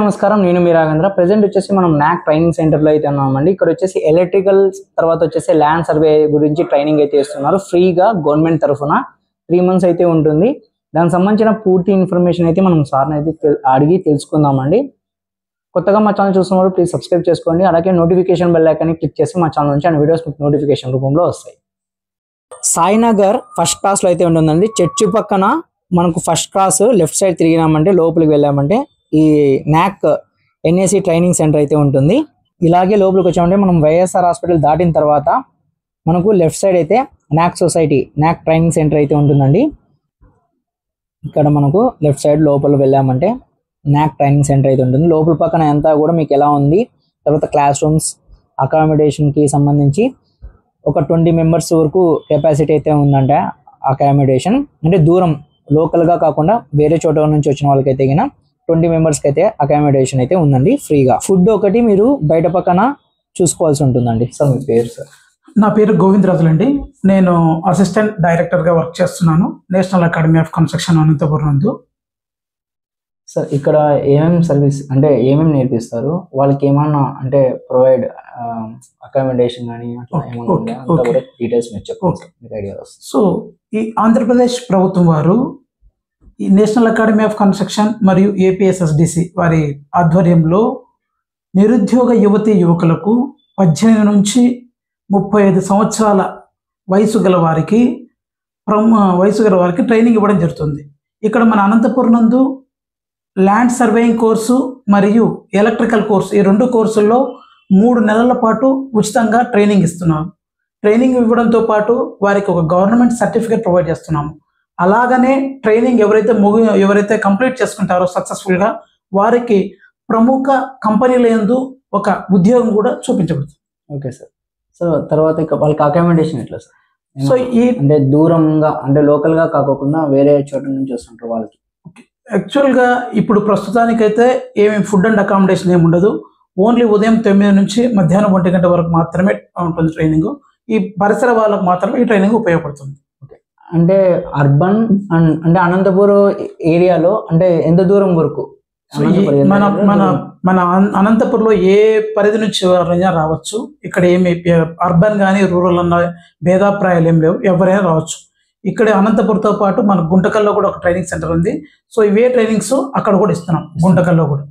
నమస్కారం, నేను మీ రాఘవేంద్ర. ప్రెజెంట్ వచ్చేసి మనం నాక్ ట్రైనింగ్ సెంటర్లో అయితే ఉన్నామండి. ఇక్కడ వచ్చేసి ఎలక్ట్రికల్ తర్వాత వచ్చేసి ల్యాండ్ సర్వే గురించి ట్రైనింగ్ అయితే ఇస్తున్నారు ఫ్రీగా గవర్నమెంట్ తరఫున. 3 months అయితే ఉంటుంది. దానికి సంబంధించిన పూర్తి ఇన్ఫర్మేషన్ అయితే మనం సార్ని అయితే అడిగి తెలుసుకుందామండి. కొత్తగా మా ఛానల్ చూస్తున్నవారు ప్లీజ్ సబ్స్క్రైబ్ చేసుకోండి. అలాగే నోటిఫికేషన్ బెల్ ఐకాన్ని క్లిక్ చేసి మా ఛానల్ నుంచి వీడియోస్ మీకు నోటిఫికేషన్ రూపంలో వస్తాయి. సాయినగర్ ఫస్ట్ క్లాస్లో అయితే ఉంటుందండి. చర్చి పక్కన మనకు ఫస్ట్ క్లాస్ లెఫ్ట్ సైడ్ తిరిగినామంటే లోపలికి వెళ్ళామంటే ఈ నాక్ ఎన్ఏసి ట్రైనింగ్ సెంటర్ అయితే ఉంటుంది. ఇలాగే లోపలికి వచ్చామంటే మనం వైఎస్ఆర్ హాస్పిటల్ దాటిన తర్వాత మనకు లెఫ్ట్ సైడ్ అయితే నాక్ సొసైటీ నాక్ ట్రైనింగ్ సెంటర్ అయితే ఉంటుందండి. ఇక్కడ మనకు లెఫ్ట్ సైడ్ లోపల వెళ్ళామంటే నాక్ ట్రైనింగ్ సెంటర్ అయితే ఉంటుంది. లోపల పక్కన అంతా కూడా మీకు ఎలా ఉంది, తర్వాత క్లాస్ రూమ్స్, అకామిడేషన్కి సంబంధించి ఒక 20 members వరకు కెపాసిటీ అయితే ఉందంట. అకామిడేషన్ అంటే దూరం లోకల్గా కాకుండా వేరే చోట నుంచి వచ్చిన వాళ్ళకైతే 20 members అయితే అకామిడేషన్ అయితే ఉందండి ఫ్రీగా. ఫుడ్ ఒకటి మీరు బయట పక్కన చూసుకోవాల్సి ఉంటుందండి. సార్ మీ పేరు? సార్ నా పేరు గోవిందరాజులు అండి. నేను అసిస్టెంట్ డైరెక్టర్గా వర్క్ చేస్తున్నాను national academy of construction Anantapuram నందు. సార్ ఇక్కడ ఏమేమి సర్వీస్ అంటే ఏమేమి నేర్పిస్తారు? వాళ్ళకి ఏమన్నా అంటే ప్రొవైడ్ అకామిడేషన్ కానీ అట్లా ఏమన్నా డీటెయిల్స్ మీరు చెప్పండి, మీకు ఐడియా వస్తుంది. సో ఈ ఆంధ్రప్రదేశ్ ప్రభుత్వం వారు ఈ నేషనల్ అకాడమీ ఆఫ్ కన్స్ట్రక్షన్ మరియు ఏపీఎస్ఎస్డిసి వారి ఆధ్వర్యంలో నిరుద్యోగ యువతీ యువకులకు 18 నుంచి 35 సంవత్సరాల వయసు గల వారికి ట్రైనింగ్ ఇవ్వడం జరుగుతుంది. ఇక్కడ మన అనంతపురం నందు ల్యాండ్ సర్వేయింగ్ కోర్సు మరియు ఎలక్ట్రికల్ కోర్సు, ఈ 2 కోర్సుల్లో 3 నెలల పాటు ఉచితంగా ట్రైనింగ్ ఇస్తున్నాము. ట్రైనింగ్ ఇవ్వడంతో పాటు వారికి ఒక గవర్నమెంట్ సర్టిఫికేట్ ప్రొవైడ్ చేస్తున్నాము. అలాగనే ట్రైనింగ్ ఎవరైతే కంప్లీట్ చేసుకుంటారో సక్సెస్ఫుల్గా వారికి ప్రముఖ కంపెనీల యందు ఒక ఉద్యోగం కూడా చూపించబడుతుంది. Okay sir. సో తర్వాత వాళ్ళకి అకామిడేషన్ ఎట్లా సార్? సో ఈ అంటే దూరంగా అంటే లోకల్గా కాకుండా వేరే చోట నుంచి వస్తుంటారు వాళ్ళకి? యాక్చువల్గా ఇప్పుడు ప్రస్తుతానికైతే ఏమి ఫుడ్ అండ్ అకామిడేషన్ ఏమి ఉండదు. ఓన్లీ ఉదయం 9 నుంచి మధ్యాహ్నం 1 గంట వరకు మాత్రమే ఉంటుంది ట్రైనింగ్. ఈ పరిసర వాళ్ళకు మాత్రమే ఈ ట్రైనింగ్ ఉపయోగపడుతుంది. అంటే అర్బన్ అంటే అనంతపురం ఏరియాలో అంటే ఎంత దూరం వరకు? మన అనంతపురంలో ఏ పరిధి నుంచి ఎవరైనా రావచ్చు. ఇక్కడ ఏమి అర్బన్ కానీ రూరల్ అన్న భేదాభిప్రాయాలు ఏం లేవు, ఎవరైనా రావచ్చు. ఇక్కడ అనంతపురంతో పాటు మన గుంటకల్లో కూడా ఒక ట్రైనింగ్ సెంటర్ ఉంది. సో ఇవే ట్రైనింగ్స్ అక్కడ కూడా ఇస్తున్నాం, గుంటకల్లో కూడా.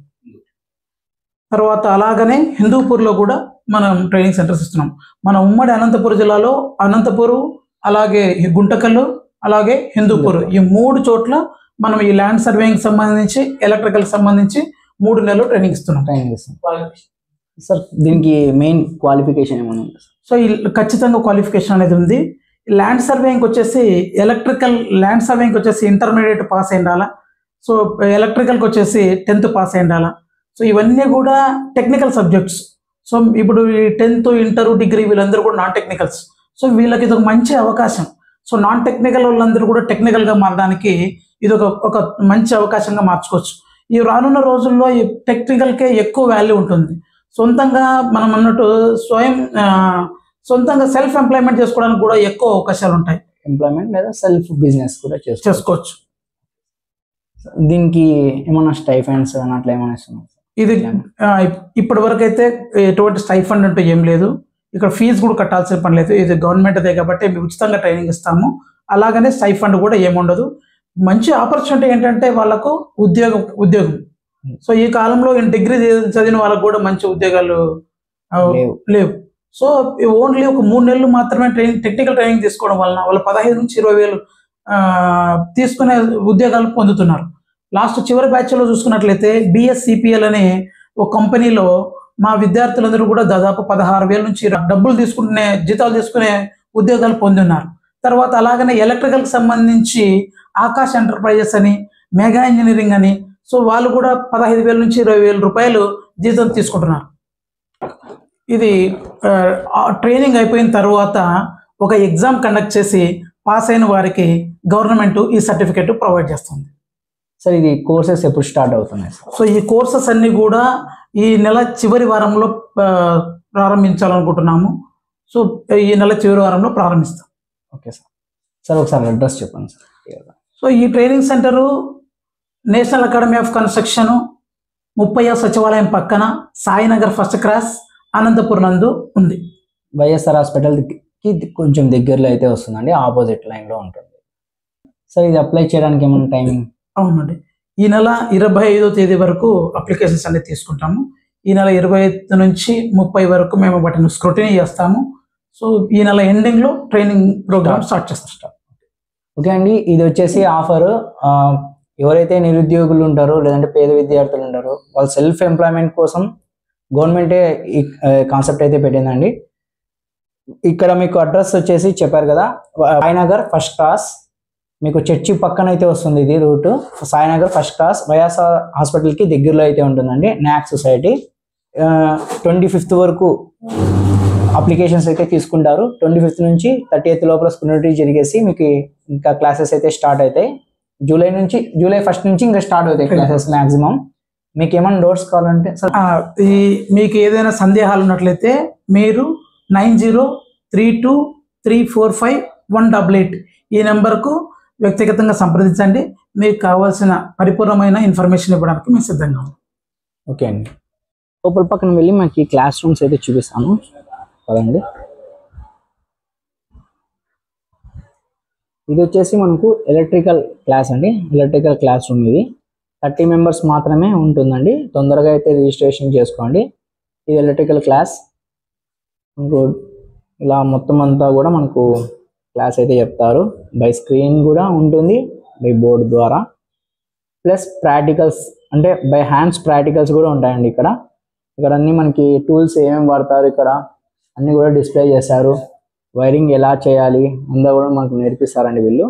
తర్వాత అలాగనే హిందూపూర్లో కూడా మనం ట్రైనింగ్ సెంటర్స్ ఇస్తున్నాం. మన ఉమ్మడి అనంతపురం జిల్లాలో అనంతపురం, అలాగే గుంటకల్లు, అలాగే హిందూపూర్, ఈ 3 చోట్ల మనం ఈ ల్యాండ్ సర్వేయింగ్ సంబంధించి ఎలక్ట్రికల్ సంబంధించి 3 నెలలు ట్రైనింగ్ ఇస్తున్నాం. సార్ దీనికి మెయిన్ క్వాలిఫికేషన్ ఏమైనా ఉంది? సో ఈ ఖచ్చితంగా క్వాలిఫికేషన్ అనేది ఉంది. ల్యాండ్ సర్వేయింగ్ వచ్చేసి ఎలక్ట్రికల్ ల్యాండ్ సర్వేయింగ్ వచ్చేసి ఇంటర్మీడియట్ పాస్ అయి ఉండాలా. సో ఎలక్ట్రికల్కి వచ్చేసి 10th పాస్ అయి ఉండాలా. సో ఇవన్నీ కూడా టెక్నికల్ సబ్జెక్ట్స్. సో ఇప్పుడు ఈ 10th, ఇంటర్, డిగ్రీ వీళ్ళందరూ కూడా నాన్ టెక్నికల్స్. సో వీళ్ళకి ఇది ఒక మంచి అవకాశం. సో నాన్ టెక్నికల్ వాళ్ళందరూ కూడా టెక్నికల్గా మారడానికి ఇది ఒక మంచి అవకాశంగా మార్చుకోవచ్చు. ఈ రానున్న రోజుల్లో ఈ టెక్నికల్కే ఎక్కువ వాల్యూ ఉంటుంది. సొంతంగా మనం అన్నట్టు సొంతంగా సెల్ఫ్ ఎంప్లాయ్మెంట్ చేసుకోవడానికి కూడా ఎక్కువ అవకాశాలు ఉంటాయి. ఎంప్లాయ్మెంట్ లేదా సెల్ఫ్ బిజినెస్ కూడా చేసుకోవచ్చు. దీనికి ఏమైనా స్టైఫండ్స్ అట్లా ఏమైనా ఇస్తున్నాం? ఇది ఇప్పటి వరకు అయితే ఎటువంటి స్టైఫండ్ అంటూ ఏం లేదు. ఇక్కడ ఫీజు కూడా కట్టాల్సిన పని లేదు. ఇది గవర్నమెంట్దే కాబట్టి మేము ఉచితంగా ట్రైనింగ్ ఇస్తాము. అలాగనే స్టైఫండ్ కూడా ఏముండదు. మంచి ఆపర్చునిటీ ఏంటంటే వాళ్ళకు ఉద్యోగం. సో ఈ కాలంలో డిగ్రీ చదివిన వాళ్ళకు కూడా మంచి ఉద్యోగాలు లేవు. సో ఓన్లీ ఒక 3 నెలలు మాత్రమే టెక్నికల్ ట్రైనింగ్ తీసుకోవడం వలన వాళ్ళు 15 నుంచి 20,000 తీసుకునే ఉద్యోగాలు పొందుతున్నారు. లాస్ట్ చివరి బ్యాచ్లో చూసుకున్నట్లయితే బిఎస్సిపిఎల్ అనే ఒక కంపెనీలో మా విద్యార్థులందరూ కూడా దాదాపు 16,000 నుంచి జీతాలు తీసుకునే ఉద్యోగాలు పొందున్నారు. తర్వాత అలాగనే ఎలక్ట్రికల్కి సంబంధించి ఆకాష్ ఎంటర్ప్రైజెస్ అని, మెగా ఇంజనీరింగ్ అని, సో వాళ్ళు కూడా 15,000 నుంచి 20,000 రూపాయలు జీతం తీసుకుంటున్నారు. ఇది ట్రైనింగ్ అయిపోయిన తర్వాత ఒక ఎగ్జామ్ కండక్ట్ చేసి పాస్ అయిన వారికి గవర్నమెంట్ ఈ సర్టిఫికేట్ ప్రొవైడ్ చేస్తుంది. సార్ ఇది కోర్సెస్ ఎప్పుడు స్టార్ట్ అవుతున్నాయి? సో ఈ కోర్సెస్ అన్నీ కూడా ఈ నెల చివరి వారంలో ప్రారంభించాలనుకుంటున్నాము. సో ఈ నెల చివరి వారంలో ప్రారంభిస్తాం. Okay sir. సార్ ఒకసారి అడ్రస్ చెప్పండి సార్. సో ఈ training center national academy of construction 30వ సచివాలయం పక్కన సాయినగర్ ఫస్ట్ క్రాస్ అనంతపురం నందు ఉంది. వైఎస్ఆర్ హాస్పిటల్కి కొంచెం దగ్గరలో అయితే వస్తుందండి, ఆపోజిట్ లైన్లో ఉంటుంది. సార్ ఇది అప్లై చేయడానికి ఏమైనా టైమింగ్? అవునండి, ఈ నెల 25వ తేదీ వరకు అప్లికేషన్స్ అన్ని తీసుకుంటాము. ఈ నెల 25 నుంచి 30 వరకు మేము వాటిని స్క్రూటినీ చేస్తాము. సో ఈ నెల ఎండింగ్లో ట్రైనింగ్ ప్రోగ్రామ్ స్టార్ట్ చేస్తాం. ఓకే అండి, ఇది వచ్చేసి ఆఫర్ ఎవరైతే నిరుద్యోగులు ఉంటారో లేదంటే పేద విద్యార్థులు ఉంటారో వాళ్ళ సెల్ఫ్ ఎంప్లాయ్మెంట్ కోసం గవర్నమెంటే ఈ కాన్సెప్ట్ అయితే పెట్టిందండి. ఇక్కడ మీకు అడ్రస్ వచ్చేసి చెప్పారు కదా, సాయినగర్ ఫస్ట్ క్రాస్, మీకు చర్చి పక్కన అయితే వస్తుంది ఇది route. Sainagar first cross YSR హాస్పిటల్కి దగ్గరలో అయితే ఉంటుందండి. నాక్ సొసైటీ 25th వరకు అప్లికేషన్స్ అయితే తీసుకుంటారు. 25th నుంచి 30th లోపల స్క్రూటినీ జరిగేసి మీకు ఇంకా క్లాసెస్ అయితే స్టార్ట్ అవుతాయి. జూలై 1st నుంచి ఇంకా స్టార్ట్ అవుతాయి క్లాసెస్ మ్యాక్సిమం. మీకు ఏమైనా డౌట్స్ కావాలంటే మీకు ఏదైనా సందేహాలు ఉన్నట్లయితే మీరు 9032345188 ఈ నెంబర్కు వ్యక్తిగతంగా సంప్రదించండి. మీకు కావాల్సిన పరిపూర్ణమైన ఇన్ఫర్మేషన్ ఇవ్వడానికి మేము సిద్ధంగా ఉన్నాం. ఓకే అండి, లోపల పక్కన వెళ్ళి మనకి క్లాస్ రూమ్స్ అయితే చూపిస్తాను కదండి. ఇది వచ్చేసి మనకు ఎలక్ట్రికల్ క్లాస్ అండి, ఎలక్ట్రికల్ క్లాస్ రూమ్. ఇది 30 మెంబర్స్ మాత్రమే ఉంటుందండి. తొందరగా అయితే రిజిస్ట్రేషన్ చేసుకోండి. ఇది ఎలక్ట్రికల్ క్లాస్. ఇలా మొత్తం అంతా కూడా మనకు క్లాస్ అయితే చెప్తారు. బై స్క్రీన్ కూడా ఉంటుంది, బై బోర్డు ద్వారా. ప్లస్ ప్రాక్టికల్స్ అంటే బై హ్యాండ్స్ ప్రాక్టికల్స్ కూడా ఉంటాయండి. ఇక్కడ అన్ని మనకి టూల్స్ ఏమేమి వాడతారు ఇక్కడ అన్నీ కూడా డిస్ప్లే చేశారు. వైరింగ్ ఎలా చేయాలి అంతా కూడా మనకు నేర్పిస్తారండి వీళ్ళు.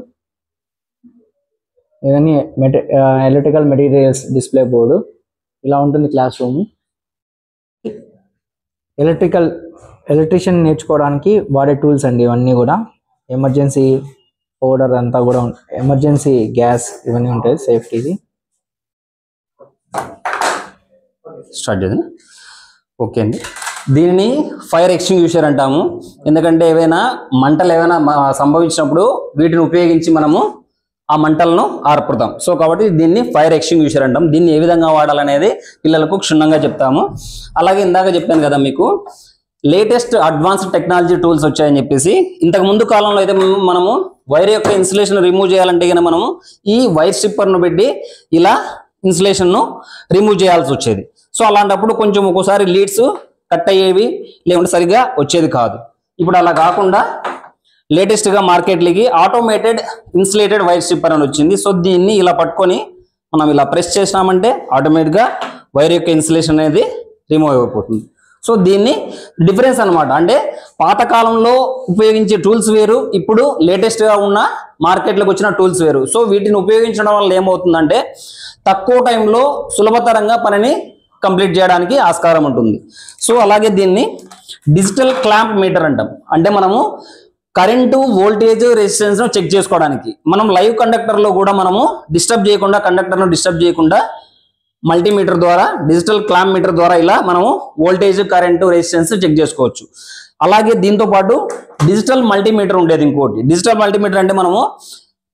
ఇవన్నీ ఎలక్ట్రికల్ మెటీరియల్స్ డిస్ప్లే బోర్డు. ఇలా ఉంటుంది క్లాస్ రూమ్. ఎలక్ట్రీషియన్ నేర్చుకోవడానికి వాడే టూల్స్ అండి ఇవన్నీ కూడా. ఎమర్జెన్సీ పౌడర్ అంతా కూడా, ఎమర్జెన్సీ గ్యాస్ ఇవన్నీ ఉంటాయి సేఫ్టీది. స్టార్ట్ చేద్దాం. ఓకే అండి, దీనిని ఫైర్ ఎక్స్టింగ్విషర్ అంటాము. ఎందుకంటే మంటలు ఏమైనా సంభవించినప్పుడు వీటిని ఉపయోగించి మనము ఆ మంటలను ఆర్పుతాం. సో కాబట్టి దీన్ని ఫైర్ ఎక్స్టింగ్విషర్ అంటాం. దీన్ని ఏ విధంగా వాడాలనేది పిల్లలకు క్షుణ్ణంగా చెప్తాము. అలాగే ఇందాక చెప్పాను కదా మీకు లేటెస్ట్ అడ్వాన్స్డ్ టెక్నాలజీ టూల్స్ వచ్చాయని చెప్పేసి. ఇంతకు ముందు కాలంలో అయితే మనము వైర్ యొక్క ఇన్సులేషన్ రిమూవ్ చేయాలంటే కనుక మనము ఈ వైర్ స్ట్రిప్పర్ను పెట్టి ఇలా ఇన్సులేషన్ను రిమూవ్ చేయాల్సి వచ్చేది. సో అలాంటప్పుడు కొంచెం ఒక్కోసారి లీడ్స్ కట్ అయ్యేవి, లేకుంటే సరిగ్గా వచ్చేది కాదు. ఇప్పుడు అలా కాకుండా లేటెస్ట్గా మార్కెట్లకి ఆటోమేటెడ్ ఇన్సులేటెడ్ వైర్ స్ట్రిప్పర్ అని వచ్చింది. సో దీన్ని ఇలా పట్టుకొని మనం ఇలా ప్రెస్ చేసినామంటే ఆటోమేటిక్గా వైర్ యొక్క ఇన్సులేషన్ అనేది రిమూవ్ అయిపోతుంది. సో దీన్ని డిఫరెన్స్ అనమాట. అంటే పాతకాలంలో ఉపయోగించే టూల్స్ వేరు, ఇప్పుడు లేటెస్ట్గా ఉన్న మార్కెట్లోకి వచ్చిన టూల్స్ వేరు. సో వీటిని ఉపయోగించడం వల్ల ఏమవుతుందంటే తక్కువ టైంలో సులభతరంగా పనిని కంప్లీట్ చేయడానికి ఆస్కారం ఉంటుంది. సో అలాగే దీన్ని డిజిటల్ క్లాంప్ మీటర్ అంటాం. అంటే మనము కరెంటు, వోల్టేజ్, రెసిస్టెన్స్ చెక్ చేసుకోవడానికి మనం లైవ్ కండక్టర్లో కూడా మనము కండక్టర్ను డిస్టర్బ్ చేయకుండా మల్టీమీటర్ ద్వారా, డిజిటల్ క్లాంప్ మీటర్ ద్వారా ఇలా మనము వోల్టేజ్, కరెంటు, రెసిస్టెన్స్ చెక్ చేసుకోవచ్చు. అలాగే దీంతో పాటు డిజిటల్ మల్టీమీటర్ ఉండేది ఇంకోటి. డిజిటల్ మల్టీమీటర్ అంటే మనము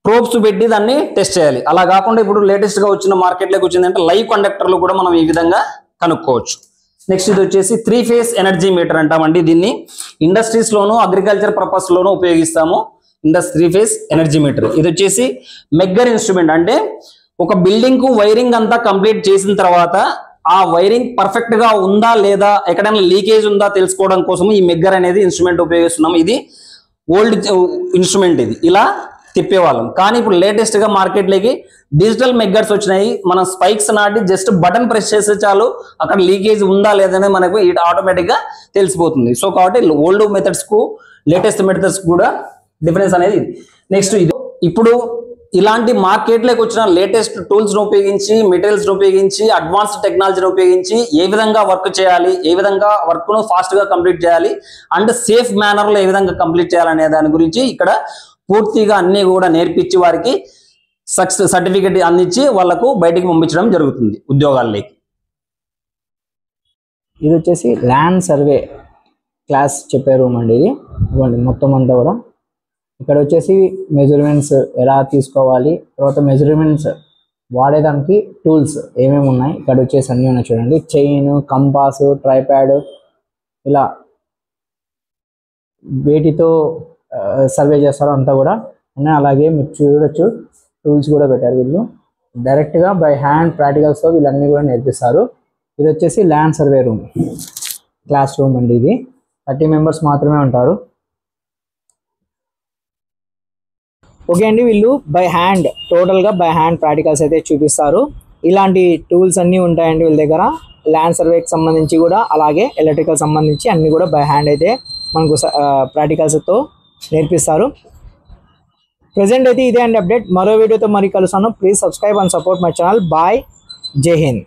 ప్రోబ్స్ పెట్టి దాన్ని టెస్ట్ చేయాలి. అలా కాకుండా ఇప్పుడు లేటెస్ట్గా వచ్చిన మార్కెట్లోకి వచ్చిందంటే లైవ్ కండక్టర్లు కూడా మనం ఈ విధంగా కనుక్కోవచ్చు. నెక్స్ట్ ఇది వచ్చేసి 3 phase ఎనర్జీ మీటర్ అంటామండి. దీన్ని ఇండస్ట్రీస్లోను, అగ్రికల్చర్ పర్పస్లోనూ ఉపయోగిస్తాము. 3 phase ఎనర్జీ మీటర్. ఇది వచ్చేసి మెగ్గర్ ఇన్స్ట్రుమెంట్. అంటే ఒక బిల్డింగ్కు వైరింగ్ అంతా కంప్లీట్ చేసిన తర్వాత ఆ వైరింగ్ పర్ఫెక్ట్గా ఉందా లేదా, ఎక్కడైనా లీకేజ్ ఉందా తెలుసుకోవడం కోసం ఈ మెగ్గర్ అనేది ఇన్స్ట్రుమెంట్ ఉపయోగిస్తున్నాం. ఇది ఓల్డ్ ఇన్స్ట్రుమెంట్, ఇది ఇలా తిప్పేవాళ్ళం. కానీ ఇప్పుడు లేటెస్ట్గా మార్కెట్లోకి డిజిటల్ మెగ్గర్స్ వచ్చినాయి. మనం స్పైక్స్ నాటి జస్ట్ బటన్ ప్రెస్ చేస్తే చాలు అక్కడ లీకేజ్ ఉందా లేదనే మనకు ఆటోమేటిక్గా తెలిసిపోతుంది. సో కాబట్టి ఓల్డ్ మెథడ్స్కు లేటెస్ట్ మెథడ్స్ కూడా డిఫరెన్స్ అనేది. నెక్స్ట్ ఇది ఇప్పుడు ఇలాంటి మార్కెట్లోకి వచ్చిన లేటెస్ట్ టూల్స్ను ఉపయోగించి, మెటీరియల్స్ను ఉపయోగించి, అడ్వాన్స్డ్ టెక్నాలజీని ఉపయోగించి ఏ విధంగా వర్క్ చేయాలి, ఏ విధంగా వర్క్ను ఫాస్ట్గా కంప్లీట్ చేయాలి అండ్ సేఫ్ మేనర్లో ఏ విధంగా కంప్లీట్ చేయాలనే దాని గురించి ఇక్కడ పూర్తిగా అన్ని కూడా నేర్పించి వారికి సర్టిఫికేట్ అందించి వాళ్ళకు బయటికి పంపించడం జరుగుతుంది ఉద్యోగాల్లోకి. ఇది వచ్చేసి ల్యాండ్ సర్వే క్లాస్ చెప్పే రూమ్ అండి. ఇది మొత్తం అంతా కూడా ఇక్కడ వచ్చేసి మెజర్మెంట్స్ ఎలా తీసుకోవాలి, తర్వాత మెజర్మెంట్స్ వాడేదానికి టూల్స్ ఏమేమి ఉన్నాయి ఇక్కడ వచ్చేసి అన్నీ ఉన్నాయి చూడండి. చైన్, కంపాస్, ట్రైప్యాడ్, ఇలా వేటితో సర్వే చేస్తారో అంతా కూడా ఉన్నాయి. అలాగే మీరు చూడొచ్చు టూల్స్ కూడా పెట్టారు వీళ్ళు. డైరెక్ట్గా బై హ్యాండ్ ప్రాక్టికల్స్తో వీళ్ళన్నీ కూడా నేర్పిస్తారు. ఇది వచ్చేసి land survey room, class room అండి. ఇది 30 మెంబర్స్ మాత్రమే ఉంటారు. ఓకే అండి, వీళ్ళు బై హ్యాండ్ టోటల్గా బై హ్యాండ్ ప్రాక్టికల్స్ అయితే చూపిస్తారు. ఇలాంటి టూల్స్ అన్నీ ఉంటాయండి వీళ్ళ దగ్గర. ల్యాండ్ సర్వేకి సంబంధించి కూడా, అలాగే ఎలక్ట్రికల్ సంబంధించి అన్నీ కూడా బై హ్యాండ్ అయితే మనకు ప్రాక్టికల్స్తో నేర్పిస్తారు. ప్రెజెంట్ అయితే ఇదే అండి అప్డేట్. మరో వీడియోతో మరి కలుస్తాను. Please subscribe and support my channel. Bye, Jai Hind.